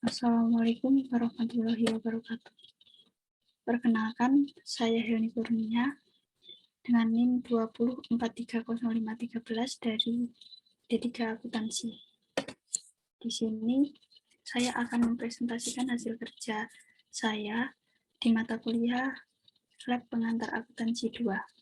Assalamualaikum warahmatullahi wabarakatuh. Perkenalkan, saya Helni Kurnia dengan NIM 20430513 dari D3 Akuntansi. Di sini saya akan mempresentasikan hasil kerja saya di mata kuliah Lab Pengantar Akuntansi 2.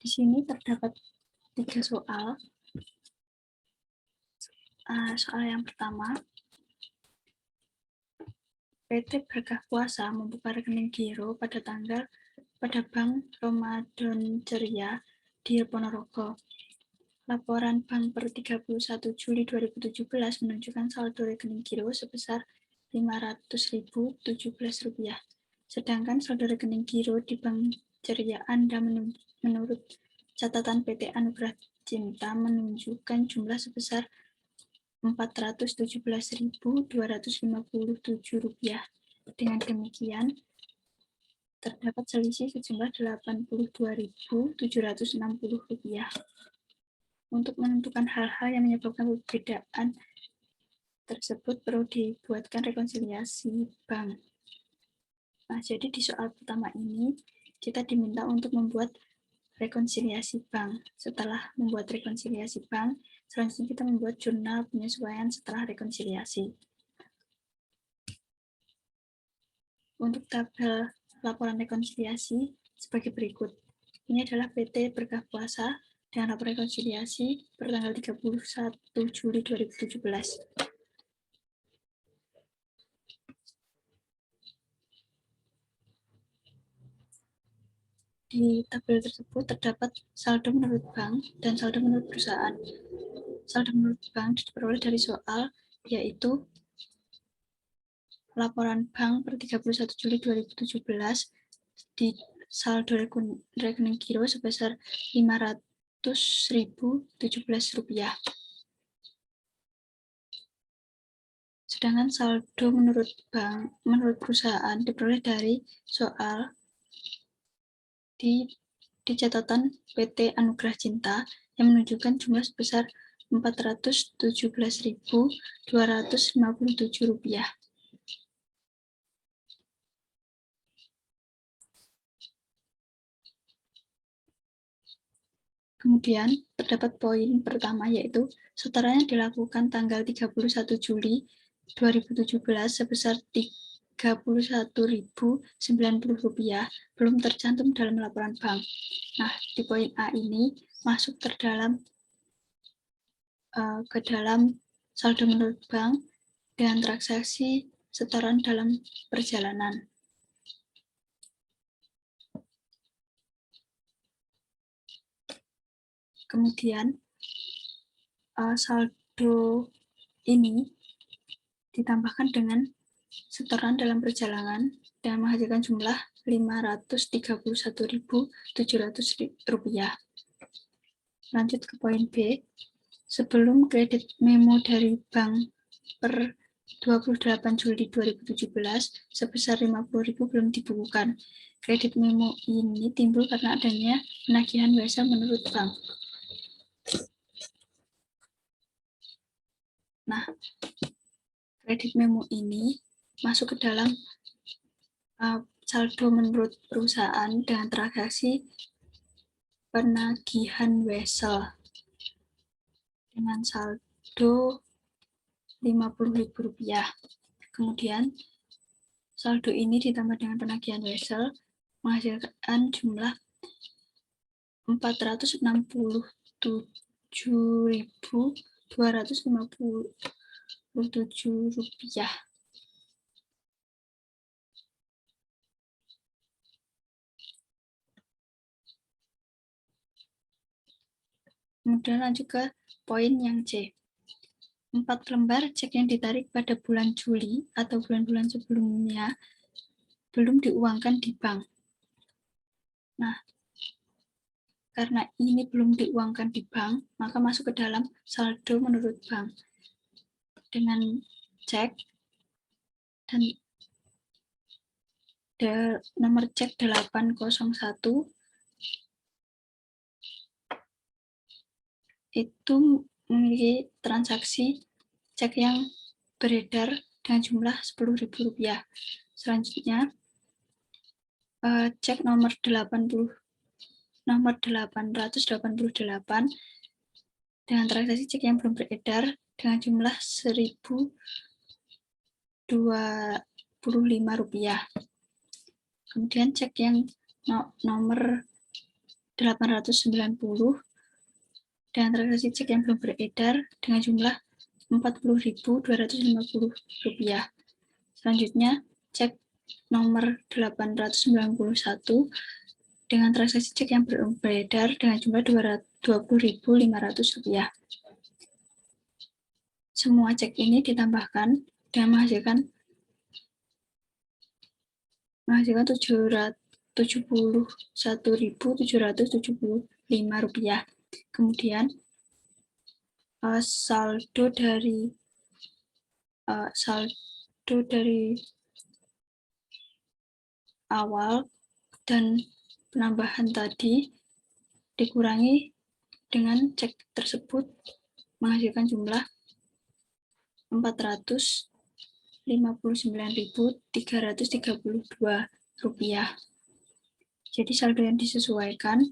Di sini terdapat 3 soal. Soal yang pertama, PT Berkah Puasa membuka rekening giro pada Bank Ramadan Ceria di Ponorogo. Laporan bank per 31 Juli 2017 menunjukkan saldo rekening giro sebesar Rp500.017. Sedangkan saldo rekening giro di Bank Ceria Anda menurut catatan PT Anugerah Cinta menunjukkan jumlah sebesar Rp417.257. Dengan demikian, terdapat selisih sejumlah Rp82.760. Untuk menentukan hal-hal yang menyebabkan perbedaan tersebut perlu dibuatkan rekonsiliasi bank. Nah, jadi di soal pertama ini kita diminta untuk membuat rekonsiliasi bank. Setelah membuat rekonsiliasi bank, selanjutnya kita membuat jurnal penyesuaian setelah rekonsiliasi. Untuk tabel laporan rekonsiliasi sebagai berikut. Ini adalah PT Berkah Puasa dengan laporan rekonsiliasi bertanggal 31 Juli 2017. Di tabel tersebut terdapat saldo menurut bank dan saldo menurut perusahaan. Saldo menurut bank diperoleh dari soal, yaitu laporan bank per 31 Juli 2017 di saldo rekening giro sebesar Rp500.017. Sedangkan saldo menurut perusahaan diperoleh dari soal di catatan PT Anugerah Cinta yang menunjukkan jumlah sebesar Rp417.257. Kemudian terdapat poin pertama, yaitu setorannya dilakukan tanggal 31 Juli 2017 sebesar Rp31.090 belum tercantum dalam laporan bank. Nah, di poin A ini masuk ke dalam saldo menurut bank dengan transaksi setoran dalam perjalanan. Kemudian saldo ini ditambahkan dengan setoran dalam perjalanan dan menghasilkan jumlah Rp531.700. Lanjut ke poin B. Sebelum kredit memo dari bank per 28 Juli 2017 sebesar Rp50.000 belum dibukukan. Kredit memo ini timbul karena adanya penagihan wesel menurut bank. Nah, kredit memo ini masuk ke dalam saldo menurut perusahaan dengan transaksi penagihan wesel dengan saldo Rp50.000. Kemudian saldo ini ditambah dengan penagihan wesel menghasilkan jumlah Rp467.257. Kemudian lanjut ke poin yang C. 4 lembar cek yang ditarik pada bulan Juli atau bulan-bulan sebelumnya belum diuangkan di bank. Nah, karena ini belum diuangkan di bank, maka masuk ke dalam saldo menurut bank. Dengan cek dan nomor cek 801 itu memiliki transaksi cek yang beredar dengan jumlah Rp10.000. Selanjutnya, cek nomor 888 dengan transaksi cek yang belum beredar dengan jumlah Rp1.025. Kemudian cek yang nomor 890 dengan transaksi cek yang belum beredar dengan jumlah Rp40.250. Selanjutnya, cek nomor 891 dengan transaksi cek yang belum beredar dengan jumlah Rp20.500. Semua cek ini ditambahkan dan menghasilkan Rp71.775. Kemudian saldo dari awal dan penambahan tadi dikurangi dengan cek tersebut menghasilkan jumlah Rp459.332. Jadi saldo yang disesuaikan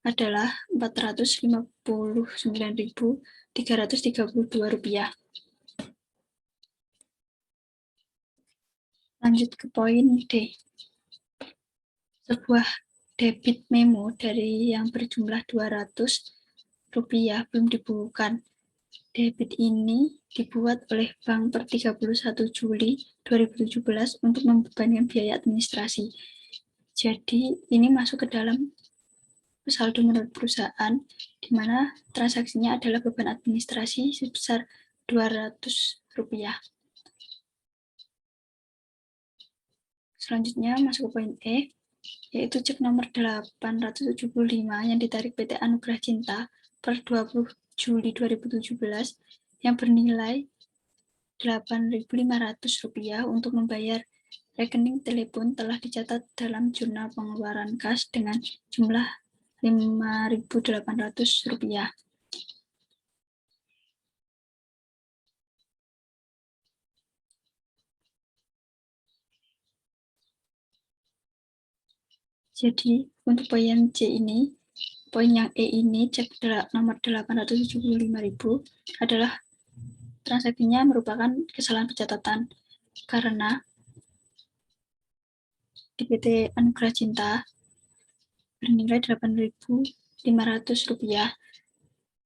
adalah Rp459.332. Lanjut ke poin D. Sebuah debit memo dari yang berjumlah Rp200 belum dibukukan. Debit ini dibuat oleh bank per 31 Juli 2017 untuk membebankan biaya administrasi. Jadi ini masuk ke dalam saldo menurut perusahaan, di mana transaksinya adalah beban administrasi sebesar Rp200. Selanjutnya masuk ke poin E, yaitu cek nomor 875 yang ditarik PT Anugerah Cinta per 20 Juli 2017 yang bernilai Rp8.500 untuk membayar rekening telepon telah dicatat dalam jurnal pengeluaran kas dengan jumlah Rp5.800. Jadi untuk poin C ini, poin yang E ini cek nomor 875.000 adalah transaksinya merupakan kesalahan pencatatan karena di PT Anugerah Cinta bernilai Rp8.500,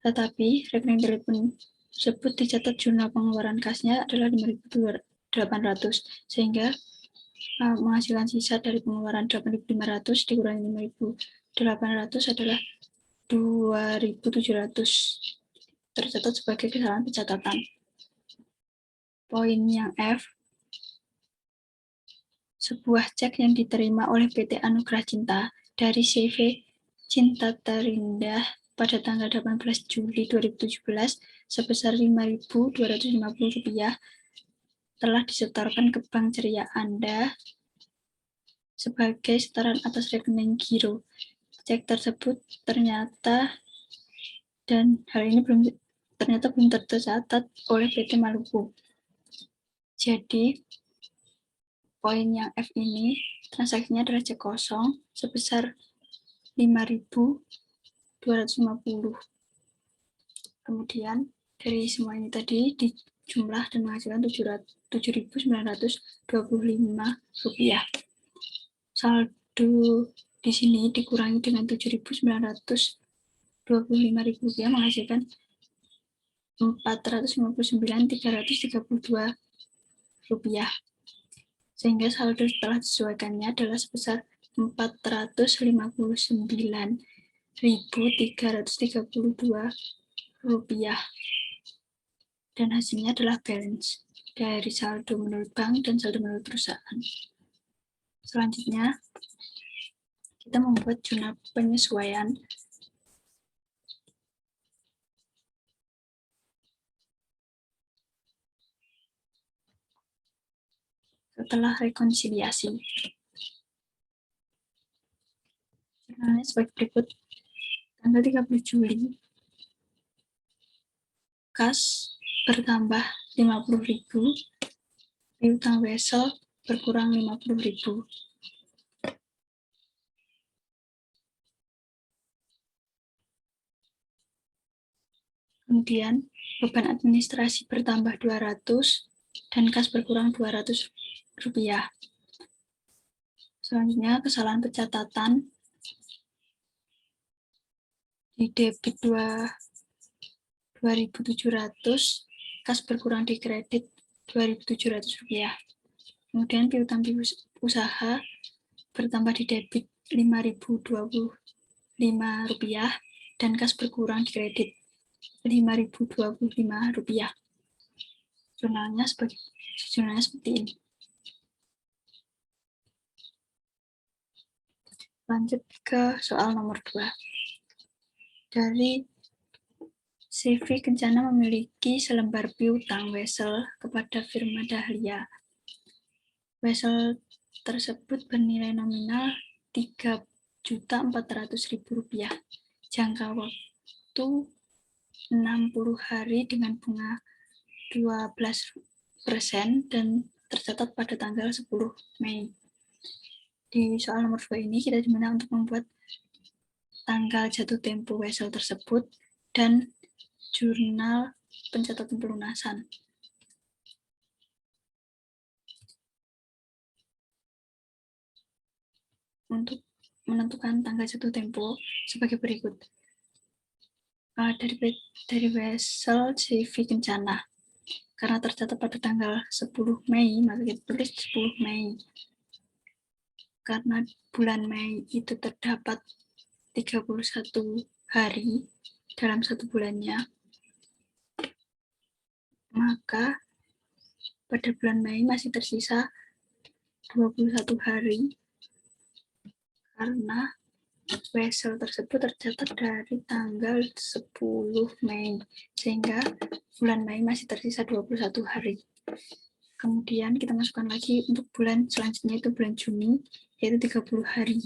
tetapi rekening telepon tersebut dicatat jurnal pengeluaran kasnya adalah Rp5.800, sehingga menghasilkan sisa dari pengeluaran Rp8.500 dikurangi Rp5.800 adalah Rp2.700, tercatat sebagai kesalahan pencatatan. Poin yang F, sebuah cek yang diterima oleh PT Anugerah Cinta dari CV Cinta Terindah pada tanggal 18 Juli 2017 sebesar Rp5.250 telah disetorkan ke Bank Ceria Anda sebagai setoran atas rekening giro. Cek tersebut ternyata belum tercatat oleh PT Maluku. Jadi poin yang F ini transaksinya adalah cek kosong sebesar Rp5.250. Kemudian dari semua ini tadi dijumlah dan menghasilkan Rp7.925. Saldo di sini dikurangi dengan Rp7.925 menghasilkan Rp459.332. Sehingga saldo setelah disesuaikannya adalah sebesar Rp459.332. Dan hasilnya adalah balance dari saldo menurut bank dan saldo menurut perusahaan. Selanjutnya, kita membuat jurnal penyesuaian setelah rekonsiliasi. Jurnalnya sebagai berikut. Tanggal 30 Juli kas bertambah 50.000, piutang wesel berkurang 50.000. Kemudian beban administrasi bertambah 200 dan kas berkurang 200 rupiah. Selanjutnya kesalahan pencatatan di debit 2.700, kas berkurang di kredit 2.700 rupiah. Kemudian piutang usaha bertambah di debit 5.025 rupiah dan kas berkurang di kredit 5.025 rupiah. Jurnalnya seperti ini. Lanjut ke soal nomor 2. Dari CV Kencana memiliki selembar piutang wesel kepada firma Dahlia. Wesel tersebut bernilai nominal Rp3.400.000. Jangka waktu 60 hari dengan bunga 12% dan tercatat pada tanggal 10 Mei. Di soal nomor 2 ini kita diminta untuk membuat tanggal jatuh tempo wesel tersebut dan jurnal pencatatan pelunasan. Untuk menentukan tanggal jatuh tempo sebagai berikut. Dari wesel CV Kencana. Karena tercatat pada tanggal 10 Mei, maka kita tulis 10 Mei. Karena bulan Mei itu terdapat 31 hari dalam satu bulannya, maka pada bulan Mei masih tersisa 21 hari karena wesel tersebut tercatat dari tanggal 10 Mei, sehingga bulan Mei masih tersisa 21 hari. Kemudian kita masukkan lagi untuk bulan selanjutnya, itu bulan Juni, yaitu 30 hari.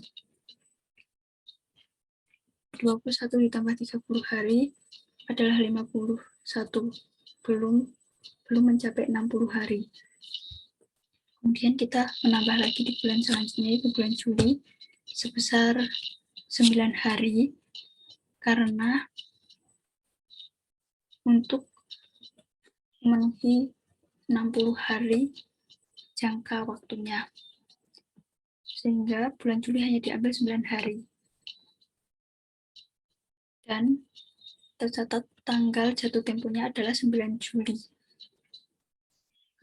21 ditambah 30 hari adalah 51, belum mencapai 60 hari. Kemudian kita menambah lagi di bulan selanjutnya, yaitu bulan Juli, sebesar 9 hari, karena untuk memenuhi 60 hari jangka waktunya. Sehingga bulan Juli hanya diambil 9 hari. Dan tercatat tanggal jatuh temponya adalah 9 Juli.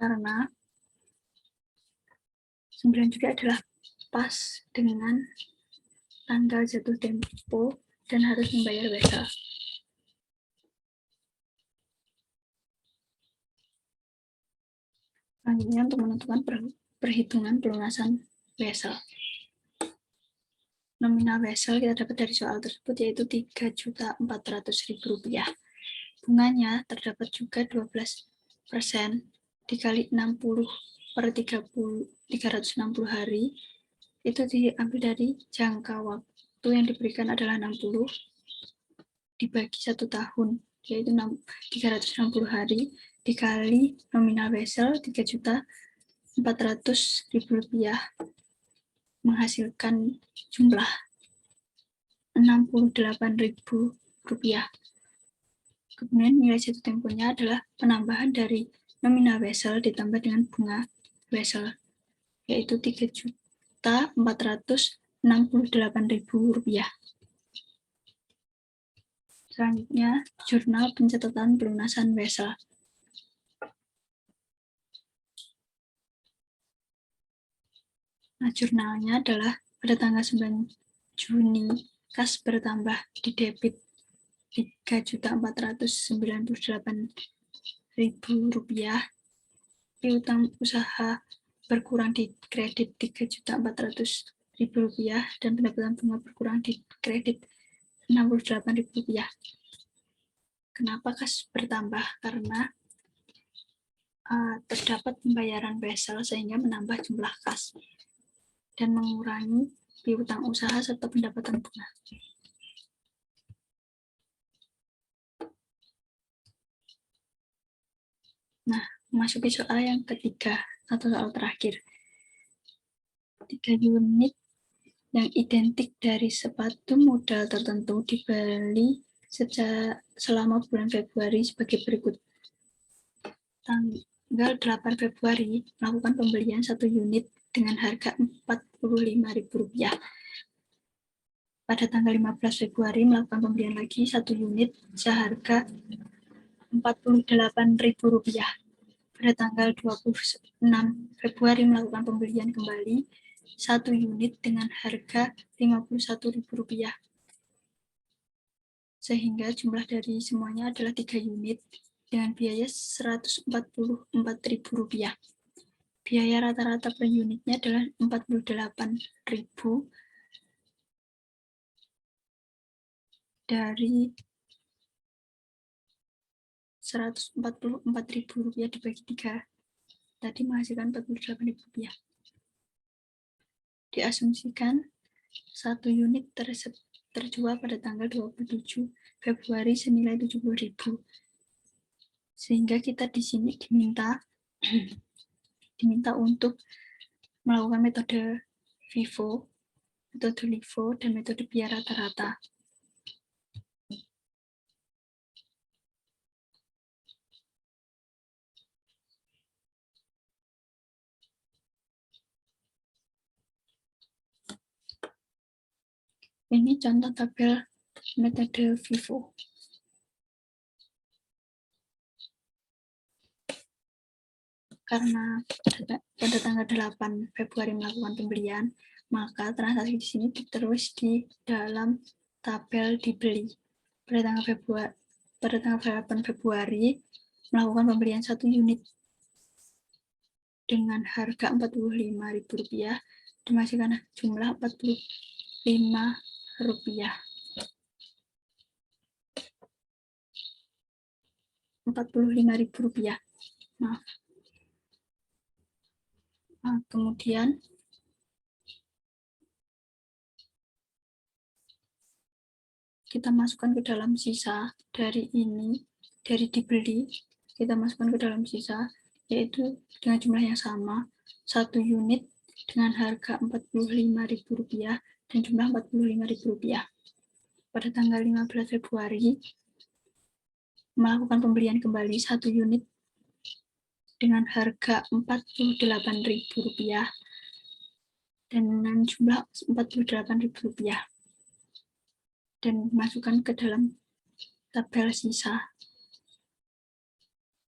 Karena 9 Juli adalah pas dengan tanggal jatuh tempo dan harus membayar wesel. Selanjutnya untuk menentukan perhitungan pelunasan wesel. Nominal wesel kita dapat dari soal tersebut yaitu Rp3.400.000. Bunganya terdapat juga 12% dikali 60 per 360 hari, itu diambil dari jangka waktu yang diberikan adalah 60 dibagi 1 tahun, yaitu 360 hari dikali nominal wesel Rp3.400.000 menghasilkan jumlah Rp68.000. Kemudian nilai jatuh temponya adalah penambahan dari nominal wesel ditambah dengan bunga wesel, yaitu Rp3.468.000. Selanjutnya, jurnal pencatatan pelunasan wesel. Nah, jurnalnya adalah pada tanggal 9 Juni, kas bertambah di debit Rp3.498.000, piutang usaha berkurang di kredit Rp3.400.000, dan pendapatan bunga berkurang di kredit Rp68.000. Kenapa kas bertambah? Karena terdapat pembayaran wesel sehingga menambah jumlah kas dan mengurangi piutang usaha serta pendapatan bunga. Memasuki soal yang ketiga atau soal terakhir. 3 unit yang identik dari sepatu modal tertentu dibeli selama bulan Februari sebagai berikut. Tanggal 8 Februari melakukan pembelian 1 unit dengan harga Rp45.000. Pada tanggal 15 Februari melakukan pembelian lagi 1 unit seharga Rp48.000. Pada tanggal 26 Februari melakukan pembelian kembali 1 unit dengan harga Rp51.000. Sehingga jumlah dari semuanya adalah 3 unit dengan biaya Rp144.000. Biaya rata-rata per unitnya adalah Rp48.000 dari Rp144.000 dibagi 3 tadi menghasilkan Rp48.000. Diasumsikan 1 unit terjual pada tanggal 27 Februari senilai Rp70.000. Sehingga kita di sini diminta untuk melakukan metode FIFO, metode LIFO, dan metode biaya rata-rata. Ini contoh tabel metode FIFO. Karena pada tanggal 8 Februari melakukan pembelian, maka transaksi di sini ditulis di dalam tabel dibeli. Pada tanggal 8 Februari melakukan pembelian 1 unit dengan harga Rp45.000, dimasukkan jumlah Rp45. Rp45.000. Maaf. Kemudian kita masukkan ke dalam sisa dari ini, dari dibeli, kita masukkan ke dalam sisa, yaitu dengan jumlah yang sama, 1 unit dengan harga Rp45.000 dan jumlah Rp45.000. Pada tanggal 15 Februari, melakukan pembelian kembali 1 unit dengan harga Rp48.000 dan dengan jumlah Rp48.000 dan masukkan ke dalam tabel sisa.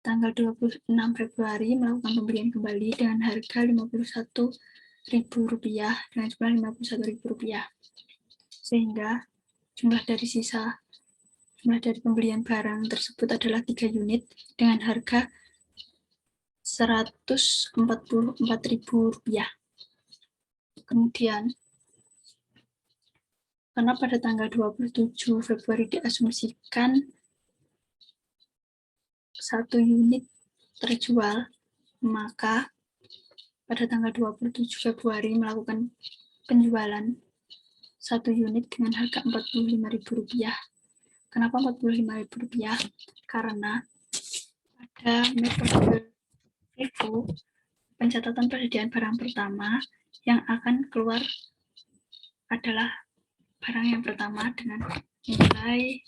Tanggal 26 Februari melakukan pembelian kembali dengan harga Rp51.000 dengan jumlah Rp51.000. Sehingga jumlah dari pembelian barang tersebut adalah 3 unit dengan harga Rp144.000. Kemudian, karena pada tanggal 27 Februari diasumsikan 1 unit terjual, maka pada tanggal 27 Februari melakukan penjualan 1 unit dengan harga Rp45.000. Kenapa Rp45.000? Karena pada metode FIFO, pencatatan persediaan barang pertama yang akan keluar adalah barang yang pertama dengan nilai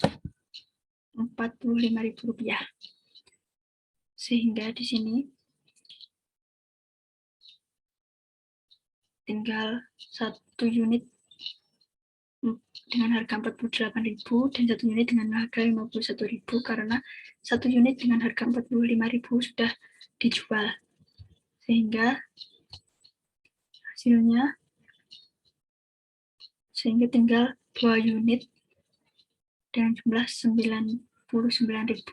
Rp45.000. Sehingga di sini tinggal 1 unit dengan harga Rp48.000 dan 1 unit dengan harga Rp51.000 karena 1 unit dengan harga Rp45.000 sudah dijual. Sehingga hasilnya tinggal 2 unit dengan jumlah Rp99.000.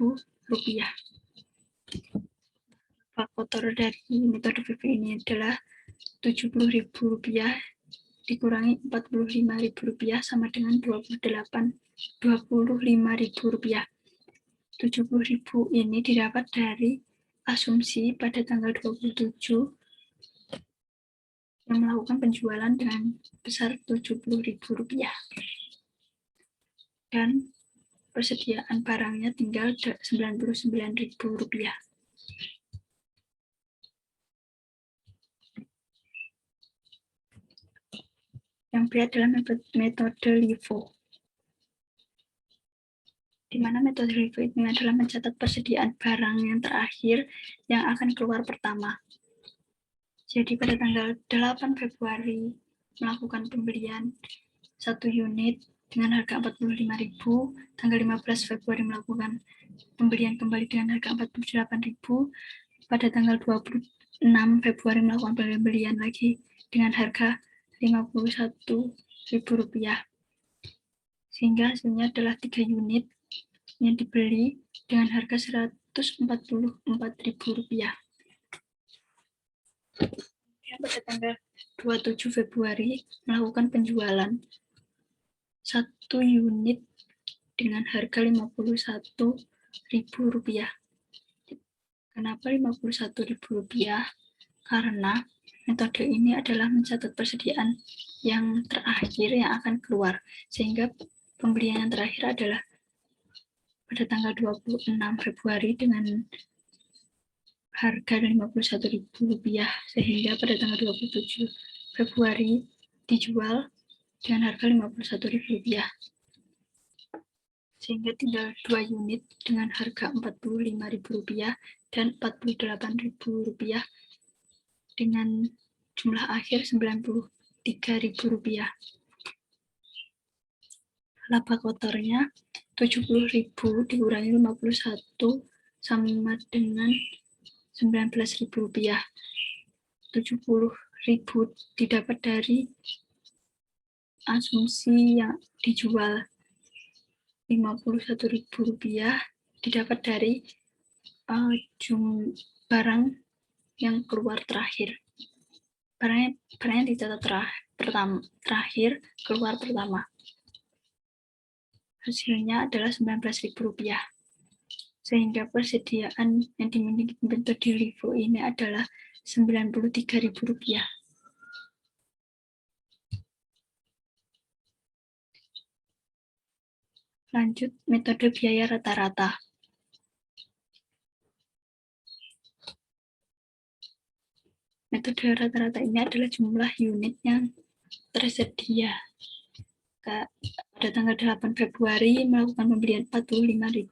Faktor dari metode FIFO ini adalah Rp70.000 dikurangi Rp45.000 sama dengan Rp25.000. 70.000 ini didapat dari asumsi pada tanggal 27 yang melakukan penjualan dengan besar Rp70.000 dan persediaan barangnya tinggal Rp99.000. Yang B adalah metode LIFO, di mana metode LIFO ini adalah mencatat persediaan barang yang terakhir yang akan keluar pertama. Jadi pada tanggal 8 Februari melakukan pembelian 1 unit dengan harga 45.000, tanggal 15 Februari melakukan pembelian kembali dengan harga 48.000, pada tanggal 26 Februari melakukan pembelian lagi dengan harga Rp51.000, sehingga hasilnya adalah 3 unit yang dibeli dengan harga Rp144.000. Pada tanggal 27 Februari melakukan penjualan 1 unit dengan harga Rp51.000. Kenapa Rp51.000? Karena metode ini adalah mencatat persediaan yang terakhir yang akan keluar, sehingga pembelian yang terakhir adalah pada tanggal 26 Februari dengan harga Rp51.000, sehingga pada tanggal 27 Februari dijual dengan harga Rp51.000, sehingga tinggal 2 unit dengan harga Rp45.000 dan Rp48.000 dengan jumlah akhir Rp93.000. Laba kotornya 70.000 dikurangi 51 sama dengan Rp19.000. 70.000 didapat dari asumsi yang dijual Rp51.000, didapat dari barang yang keluar terakhir. Barang yang dicatat terakhir keluar pertama. Hasilnya adalah Rp19.000. Sehingga persediaan yang dimiliki metode LIFO ini adalah Rp93.000. Lanjut, metode biaya rata-rata. Metode rata-rata ini adalah jumlah unit yang tersedia. Pada tanggal 8 Februari melakukan pembelian 45.000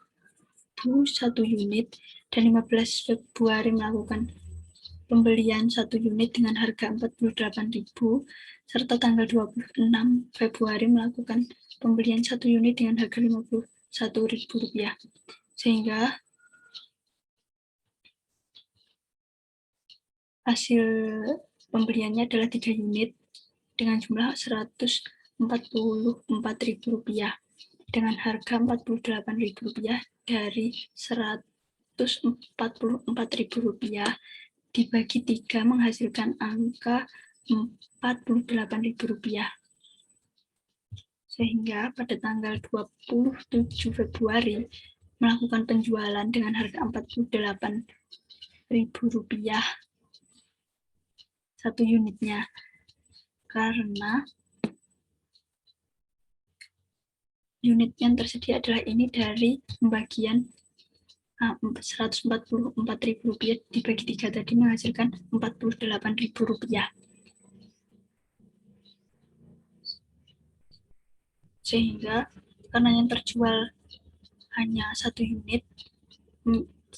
1 unit, dan 15 Februari melakukan pembelian 1 unit dengan harga Rp48.000, serta tanggal 26 Februari melakukan pembelian 1 unit dengan harga Rp51.000. Sehingga hasil pembeliannya adalah 3 unit dengan jumlah Rp144.000 dengan harga Rp48.000 dari Rp144.000 dibagi 3 menghasilkan angka Rp48.000. Sehingga pada tanggal 27 Februari melakukan penjualan dengan harga Rp48.000 1 unitnya, karena unit yang tersedia adalah ini dari pembagian Rp144.000 dibagi 3 tadi menghasilkan Rp48.000. Sehingga karena yang terjual hanya 1 unit,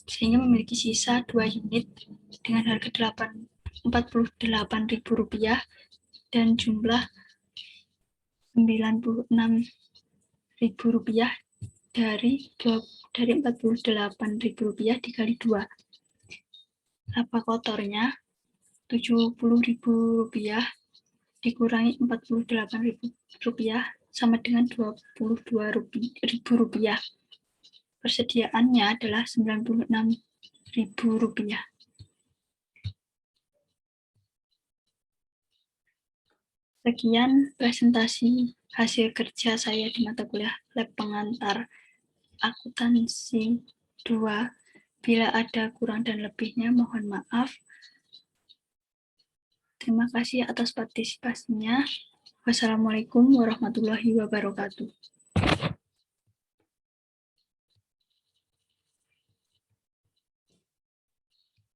sehingga memiliki sisa 2 unit dengan harga Rp48.000 dan jumlah Rp96.000 dari Rp48.000 dikali 2. Laba kotornya Rp70.000 dikurangi Rp48.000 sama dengan Rp22.000. Persediaannya adalah Rp96.000. Sekian presentasi hasil kerja saya di mata kuliah lab pengantar akuntansi 2. Bila ada kurang dan lebihnya mohon maaf. Terima kasih atas partisipasinya. Wassalamualaikum warahmatullahi wabarakatuh.